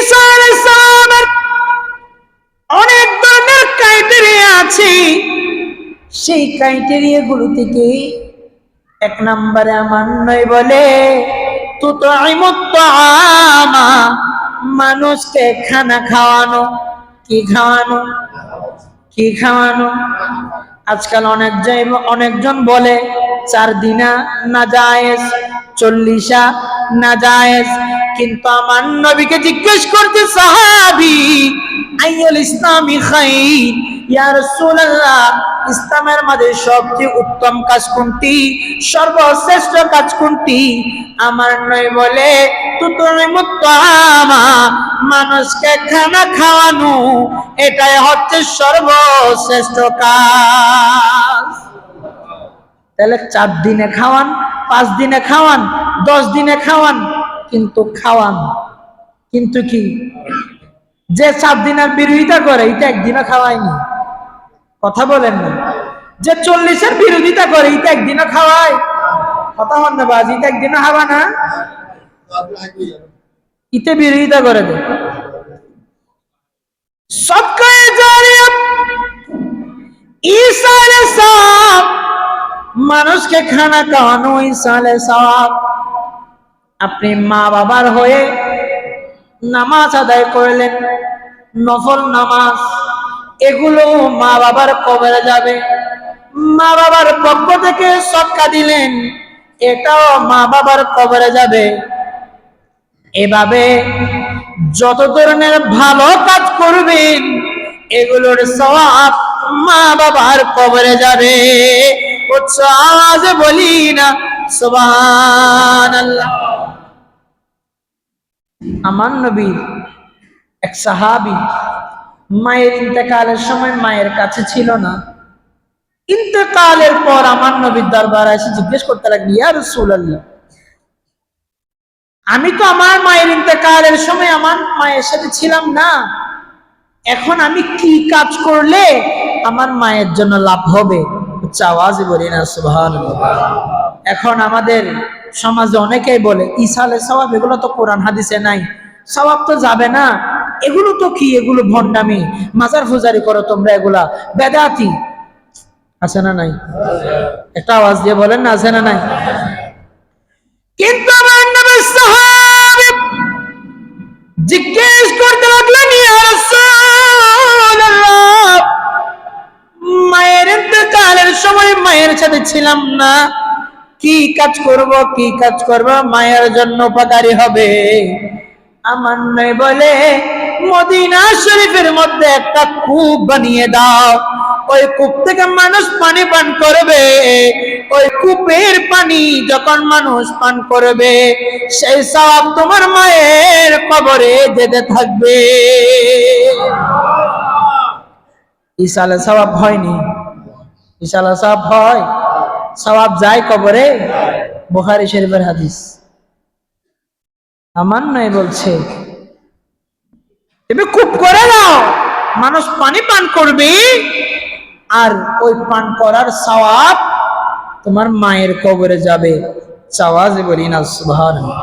ঈসা আলাইহিস সালামের অনেক ধরনের ক্রাইটেরিয়া আছে। সেই ক্রাইটেরিয়া গুলো থেকে এক নম্বরে আমার নয় বলে তুতঈমুত তাআমা, মানুষকে খানা খাওয়ানো। কি খাওয়ানো? কি খাওয়ানো? আজকাল অনেকজন বলে 4 দিনা নাজায়েজ, 40 নাজায়েজ। কিন্তু আমার নবীকে জিজ্ঞেস করতে সাহাবী, আইয়ুল ইসলামি খাইর, ইয়া রাসূলুল্লাহ, ইসলামের মাঝে সবচেয়ে উত্তম কাজ কোনটি, সর্বশ্রেষ্ঠ কাজ কোনটি? আমার নবী বলে তুতঈমুত তাআমা, মানুষকে খানা খাওয়ানো, এটাই হচ্ছে সর্বশ্রেষ্ঠ কাজ। তাহলে 4 দিনে খাওয়ান, 5 দিনে খাওয়ান, 10 দিনে খাওয়ান, কিন্তু খাওয়ান। কিন্তু কি? যে 4 দিনের বিরোধিতা করে এটা একদিনও খাওয়ায়নি। কথা বলেন না। যে 40-এর বিরোধিতা করে এটা একদিনও খাওয়ায়? কথা হন না বাজি, এটা একদিনও খাওয়া না, ইতে বিরোধিতা করে দেয়। সদকায়ে জারিয়া ঈসা আলাইহিস সালাম, মানুষকে খানা খাওয়ানো ঈসা আলাইহিস সালাম। আপনি মা বাবার হয়ে নামাজ আদায় করলেন, নফল নামাজ, এগুলো মা বাবার কবরে যাবে। মা বাবার পক্ষ থেকে সদকা দিলেন, এটাও মা বাবার কবরে যাবে। এভাবে যত ধরনের ভালো কাজ করবেন এগুলোর সওয়াব মা বাবার কবরে যাবে। উচ্চ আওয়াজে বলি না সুবহানাল্লাহ। আমার নবীর এক সাহাবী মায়ের ইন্তেকালের সময় মায়ের কাছে ছিল না। ইন্তেকালের পর আমার নবীর দরবারে এসে জিজ্ঞেস করতে লাগলেন, ইয়া রাসূলুল্লাহ, আমি তো আমার মায়ের ইন্তেকালের সময় আমার মায়ের সাথে ছিলাম না, এখন আমি কি কাজ করলে আমার মায়ের জন্য লাভ হবে? উচ্চ আওয়াজে বলি না সুবহানাল্লাহ। এখন আমাদের সমাজে অনেকেই বলে ঈসা আলাইহিস সালাম, এগুলো তো কোরআন হাদিসে নাই, সওয়াব তো যাবে না, এগুলো তো কি, এগুলো ভণ্ডামি, মাজার পূজারি করো তোমরা, এগুলা বেদাতি। আছে না নাই? একটা আওয়াজ দিয়ে বলেন না, আছে না নাই? কিন্তু আমার নবীর সাহাবী জিজ্ঞেস করতে লাগলেন, ইয়া রাসূলুল্লাহ, মায়ের ইন্তেকালের সময় মায়ের সাথে ছিলাম না, কি কাজ করব, কি কাজ করব মায়ের জন্য উপকারী হবে? আমার নবী বলে মদিনা শরীফের মধ্যে একটা কূপ বানিয়ে দাও, ওই কূপ থেকে মানুষ পানি পান করবে। ওই কূপের পানি যখন মানুষ পান করবে সেই সওয়াব তোমার মায়ের কবরে যেতে থাকবে। ঈসা আলাইহিস সওয়াব হয়নি? ঈসা আলাইহিস সওয়াব হয়? সওয়াব যায় কবরে? বুখারী শরীফের হাদিস। আমার নয় বলছে তুমি কূপ করে দাও, মানুষ পানি পান করবে, আর ওই পান করার সওয়াব তোমার মায়ের কবরে যাবে। আওয়াজে বলি না সুবহানাল্লাহ।